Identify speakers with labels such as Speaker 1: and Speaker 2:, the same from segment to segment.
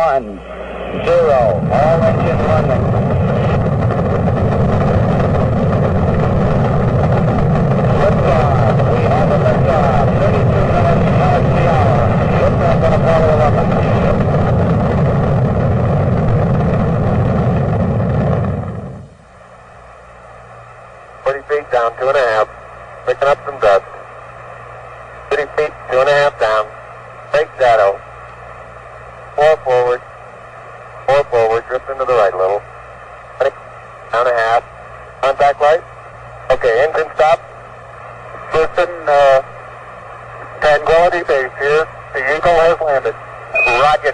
Speaker 1: All engines running. Liftoff. We have a liftoff. 32 minutes past the hour. Liftoff on Apollo 11.
Speaker 2: 40 feet down, 2.5. Picking up some dust. 30 feet, 2.5 down. Brake shadow. 4 forward. 4 forward. Drift into the right a little. 20, down a half. Contact light. Okay, engine stop. Houston, Tranquility Base here. The Eagle has landed. Roger,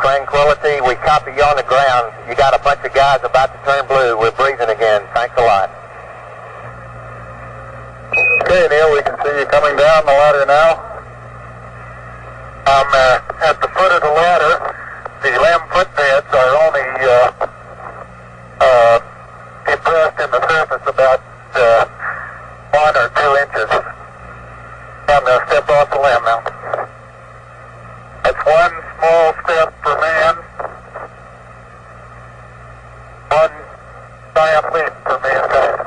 Speaker 2: Tranquility. We copy you on the ground. You got a bunch of guys about to turn blue. We're breathing again. Thanks a lot. Okay, Neil, we can see you coming down the ladder now. I'm at the foot of the ladder. The limb footbeds are only depressed in the surface about 1 or 2 inches. I'm going to step off the limb now. That's one small step for man, one giant leap for mankind.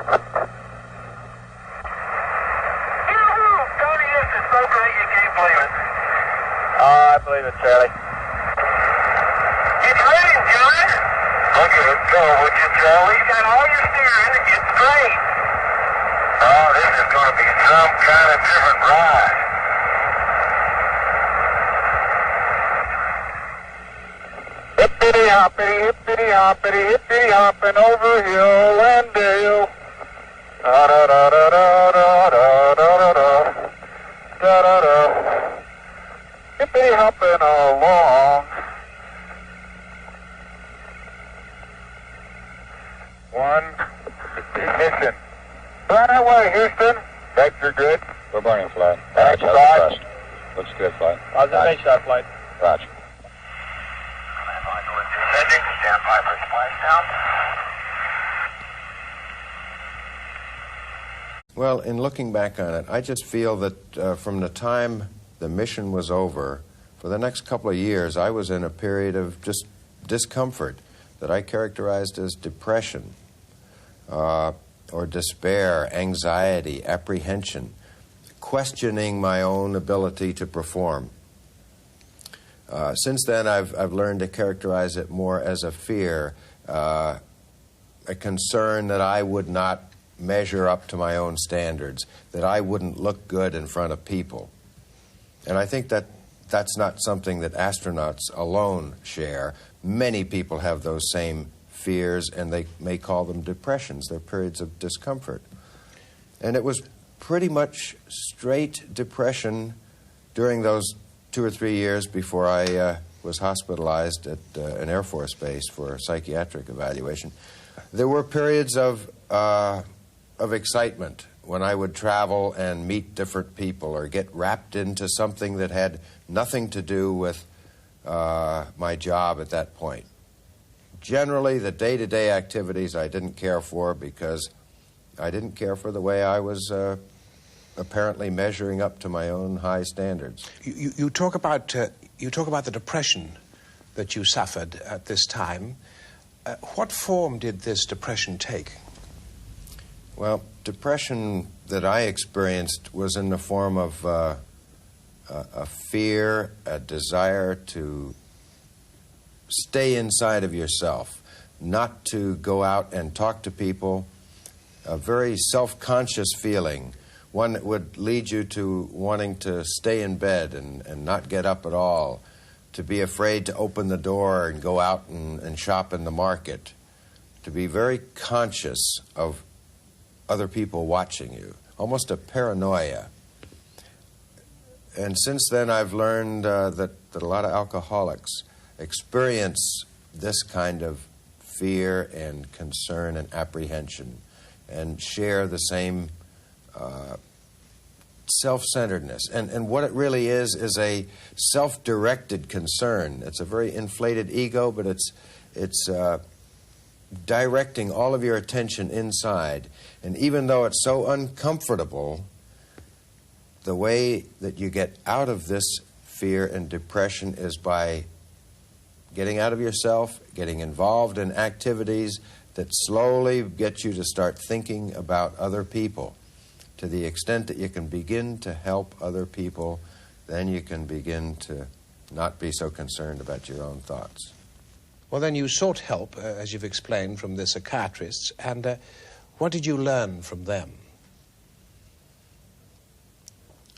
Speaker 2: Tony, this is so great you can't believe it. I believe it, Charlie. Get ready, John. Look at it go, would you, Charlie? You got all your steering to get straight. Oh, this is going to be some kind of different ride. Hippity hoppity, hippity hopping over hill and dale. Da da da da da da da da da da da da. Hippity hopping along. One ignition. Burn away, Houston. Vector good.
Speaker 3: We're burning flat.
Speaker 2: That's
Speaker 3: Roger,
Speaker 2: right.
Speaker 3: looks good, flight.
Speaker 4: How's the base shot flight?
Speaker 3: Roger.
Speaker 2: Stand by for splashdown.
Speaker 5: Well, in looking back on it, I just feel that from the time the mission was over, for the next couple of years, I was in a period of just discomfort that I characterized as depression or despair, anxiety, apprehension, questioning my own ability to perform. Since then, I've learned to characterize it more as a fear, a concern that I would not measure up to my own standards, that I wouldn't look good in front of people. And I think that that's not something that astronauts alone share. Many people have those same fears, and they may call them depressions. They're periods of discomfort. And it was pretty much straight depression during those 2 or 3 years before I was hospitalized at an Air Force base for psychiatric evaluation. There were periods of excitement when I would travel and meet different people or get wrapped into something that had nothing to do with my job at that point. Generally, the day-to-day activities I didn't care for because I didn't care for the way I was apparently measuring up to my own high standards.
Speaker 6: You talk about the depression that you suffered at this time. What form did this depression take?
Speaker 5: Well, depression that I experienced was in the form of a fear, a desire to stay inside of yourself, not to go out and talk to people, a very self-conscious feeling, one that would lead you to wanting to stay in bed and not get up at all, to be afraid to open the door and go out and shop in the market, to be very conscious of other people watching you, almost a paranoia. And since then I've learned that a lot of alcoholics experience this kind of fear and concern and apprehension and share the same self-centeredness. And what it really is a self-directed concern. It's a very inflated ego, but it's directing all of your attention inside. And even though it's so uncomfortable, the way that you get out of this fear and depression is by getting out of yourself, getting involved in activities that slowly get you to start thinking about other people. To the extent that you can begin to help other people, then you can begin to not be so concerned about your own thoughts.
Speaker 6: Well, then you sought help, as you've explained, from the psychiatrists, and what did you learn from them?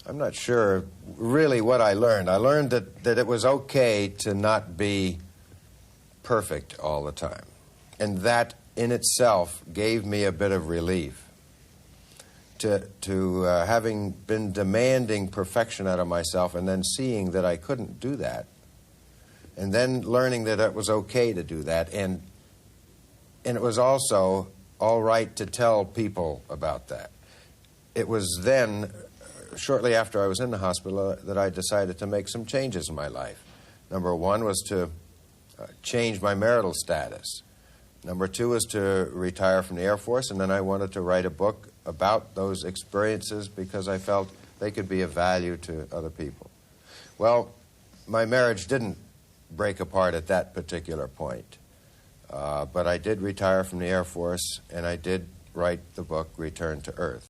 Speaker 5: I'm not sure really what I learned. I learned that it was okay to not be perfect all the time. And that in itself gave me a bit of relief. To having been demanding perfection out of myself and then seeing that I couldn't do that, and then learning that it was okay to do that, and it was also all right to tell people about that. It was then, shortly after I was in the hospital, that I decided to make some changes in my life. Number one was to change my marital status. Number two was to retire from the Air Force, and then I wanted to write a book about those experiences because I felt they could be of value to other people. Well, my marriage didn't break apart at that particular point, but I did retire from the Air Force, and I did write the book Return to Earth.